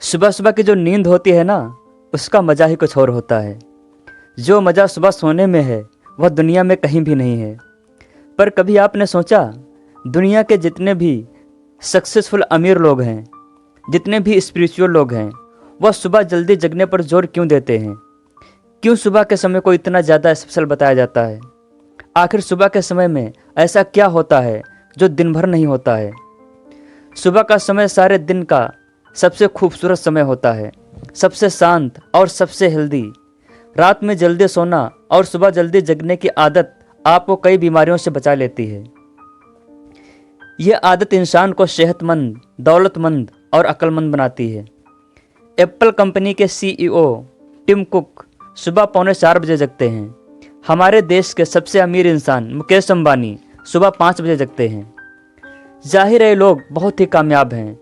सुबह सुबह की जो नींद होती है ना, उसका मज़ा ही कुछ और होता है। जो मज़ा सुबह सोने में है वह दुनिया में कहीं भी नहीं है। पर कभी आपने सोचा, दुनिया के जितने भी सक्सेसफुल अमीर लोग हैं, जितने भी स्पिरिचुअल लोग हैं, वह सुबह जल्दी जगने पर जोर क्यों देते हैं? क्यों सुबह के समय को इतना ज़्यादा स्पेशल बताया जाता है? आखिर सुबह के समय में ऐसा क्या होता है जो दिन भर नहीं होता है? सुबह का समय सारे दिन का सबसे खूबसूरत समय होता है, सबसे शांत और सबसे हेल्दी। रात में जल्दी सोना और सुबह जल्दी जगने की आदत आपको कई बीमारियों से बचा लेती है। यह आदत इंसान को सेहतमंद, दौलतमंद और अक्लमंद बनाती है। एप्पल कंपनी के सीईओ टिम कुक सुबह 3:45 जगते हैं। हमारे देश के सबसे अमीर इंसान मुकेश अंबानी सुबह 5 बजे जगते हैं। जाहिर है, लोग बहुत ही कामयाब हैं,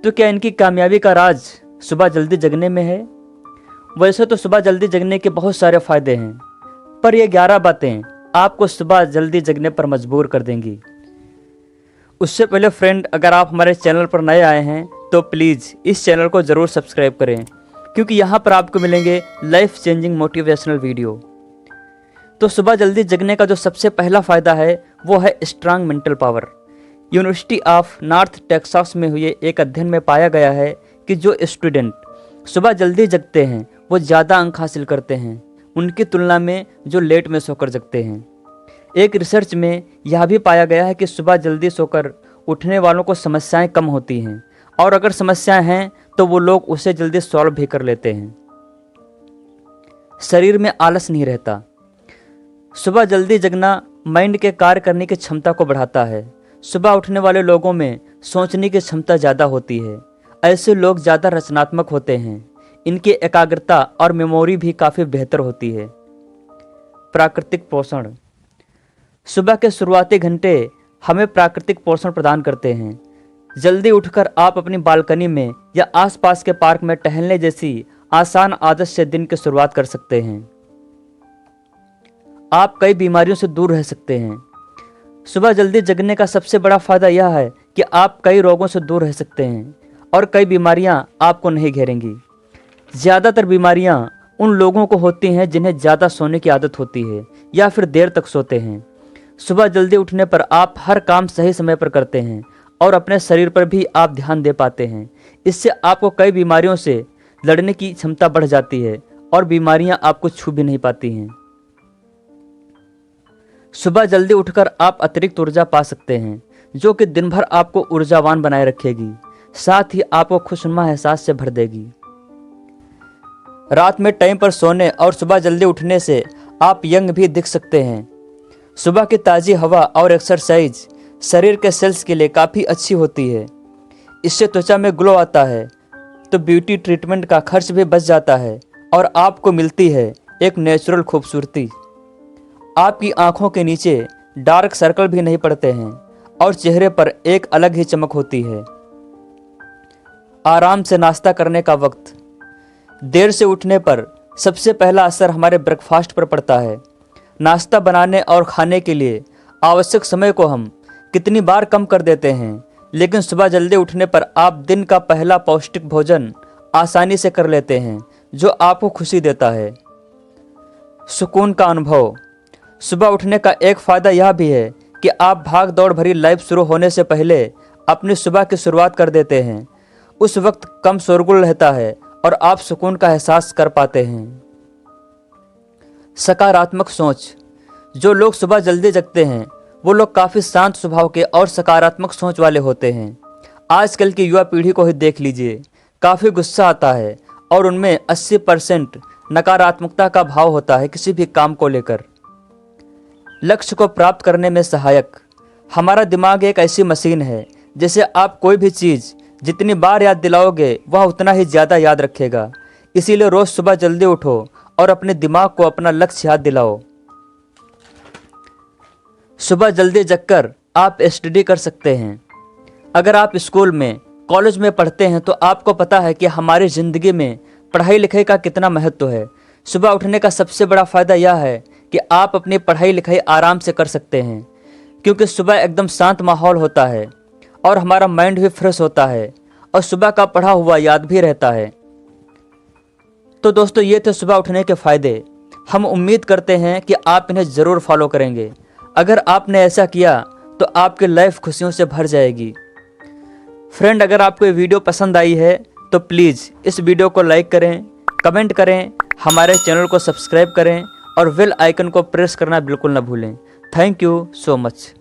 तो क्या इनकी कामयाबी का राज सुबह जल्दी जगने में है? वैसे तो सुबह जल्दी जगने के बहुत सारे फायदे हैं, पर ये 11 बातें आपको सुबह जल्दी जगने पर मजबूर कर देंगी। उससे पहले फ्रेंड, अगर आप हमारे चैनल पर नए आए हैं तो प्लीज़ इस चैनल को ज़रूर सब्सक्राइब करें, क्योंकि यहाँ पर आपको मिलेंगे लाइफ चेंजिंग मोटिवेशनल वीडियो। तो सुबह जल्दी जगने का जो सबसे पहला फ़ायदा है वो है strong mental power. University of north Texas में हुए एक अध्ययन में पाया गया है कि जो स्टूडेंट सुबह जल्दी जगते हैं वो ज़्यादा अंक हासिल करते हैं उनकी तुलना में जो लेट में सोकर जगते हैं। एक रिसर्च में यह भी पाया गया है कि सुबह जल्दी सोकर उठने वालों को समस्याएं कम होती हैं, और अगर समस्याएं हैं तो वो लोग उसे जल्दी सॉल्व भी कर लेते हैं। शरीर में आलस नहीं रहता। सुबह जल्दी जगना माइंड के कार्य करने की क्षमता को बढ़ाता है। सुबह उठने वाले लोगों में सोचने की क्षमता ज़्यादा होती है। ऐसे लोग ज़्यादा रचनात्मक होते हैं। इनकी एकाग्रता और मेमोरी भी काफ़ी बेहतर होती है। प्राकृतिक पोषण। सुबह के शुरुआती घंटे हमें प्राकृतिक पोषण प्रदान करते हैं। जल्दी उठकर आप अपनी बालकनी में या आसपास के पार्क में टहलने जैसी आसान आदत से दिन की शुरुआत कर सकते हैं। आप कई बीमारियों से दूर रह सकते हैं। सुबह जल्दी जगने का सबसे बड़ा फायदा यह है कि आप कई रोगों से दूर रह सकते हैं और कई बीमारियां आपको नहीं घेरेंगी। ज़्यादातर बीमारियां उन लोगों को होती हैं जिन्हें ज़्यादा सोने की आदत होती है या फिर देर तक सोते हैं। सुबह जल्दी उठने पर आप हर काम सही समय पर करते हैं और अपने शरीर पर भी आप ध्यान दे पाते हैं। इससे आपको कई बीमारियों से लड़ने की क्षमता बढ़ जाती है और बीमारियां आपको छू भी नहीं पाती हैं। सुबह जल्दी उठकर आप अतिरिक्त ऊर्जा पा सकते हैं, जो कि दिन भर आपको ऊर्जावान बनाए रखेगी, साथ ही आपको खुशनुमा एहसास से भर देगी। रात में टाइम पर सोने और सुबह जल्दी उठने से आप यंग भी दिख सकते हैं। सुबह की ताज़ी हवा और एक्सरसाइज शरीर के सेल्स के लिए काफ़ी अच्छी होती है। इससे त्वचा में ग्लो आता है, तो ब्यूटी ट्रीटमेंट का खर्च भी बच जाता है और आपको मिलती है एक नेचुरल खूबसूरती। आपकी आंखों के नीचे डार्क सर्कल भी नहीं पड़ते हैं और चेहरे पर एक अलग ही चमक होती है। आराम से नाश्ता करने का वक्त। देर से उठने पर सबसे पहला असर हमारे ब्रेकफास्ट पर पड़ता है। नाश्ता बनाने और खाने के लिए आवश्यक समय को हम कितनी बार कम कर देते हैं, लेकिन सुबह जल्दी उठने पर आप दिन का पहला पौष्टिक भोजन आसानी से कर लेते हैं, जो आपको खुशी देता है। सुकून का अनुभव। सुबह उठने का एक फ़ायदा यह भी है कि आप भाग दौड़ भरी लाइफ शुरू होने से पहले अपनी सुबह की शुरुआत कर देते हैं। उस वक्त कम शोरगुल रहता है और आप सुकून का एहसास कर पाते हैं। सकारात्मक सोच। जो लोग सुबह जल्दी जगते हैं वो लोग काफ़ी शांत स्वभाव के और सकारात्मक सोच वाले होते हैं। आजकल की युवा पीढ़ी को ही देख लीजिए, काफ़ी गुस्सा आता है और उनमें 80% नकारात्मकता का भाव होता है किसी भी काम को लेकर। लक्ष्य को प्राप्त करने में सहायक। हमारा दिमाग एक ऐसी मशीन है जिसे आप कोई भी चीज़ जितनी बार याद दिलाओगे वह उतना ही ज़्यादा याद रखेगा। इसीलिए रोज़ सुबह जल्दी उठो और अपने दिमाग को अपना लक्ष्य याद दिलाओ। सुबह जल्दी जगकर आप स्टडी कर सकते हैं। अगर आप स्कूल में, कॉलेज में पढ़ते हैं तो आपको पता है कि हमारी ज़िंदगी में पढ़ाई लिखाई का कितना महत्व है। सुबह उठने का सबसे बड़ा फ़ायदा यह है कि आप अपनी पढ़ाई लिखाई आराम से कर सकते हैं, क्योंकि सुबह एकदम शांत माहौल होता है और हमारा माइंड भी फ्रेश होता है और सुबह का पढ़ा हुआ याद भी रहता है। तो दोस्तों, ये थे सुबह उठने के फ़ायदे। हम उम्मीद करते हैं कि आप इन्हें ज़रूर फॉलो करेंगे। अगर आपने ऐसा किया तो आपकी लाइफ खुशियों से भर जाएगी। फ्रेंड, अगर आपको ये वीडियो पसंद आई है तो प्लीज़ इस वीडियो को लाइक करें, कमेंट करें, हमारे चैनल को सब्सक्राइब करें और बेल आइकन को प्रेस करना बिल्कुल ना भूलें। Thank you so much.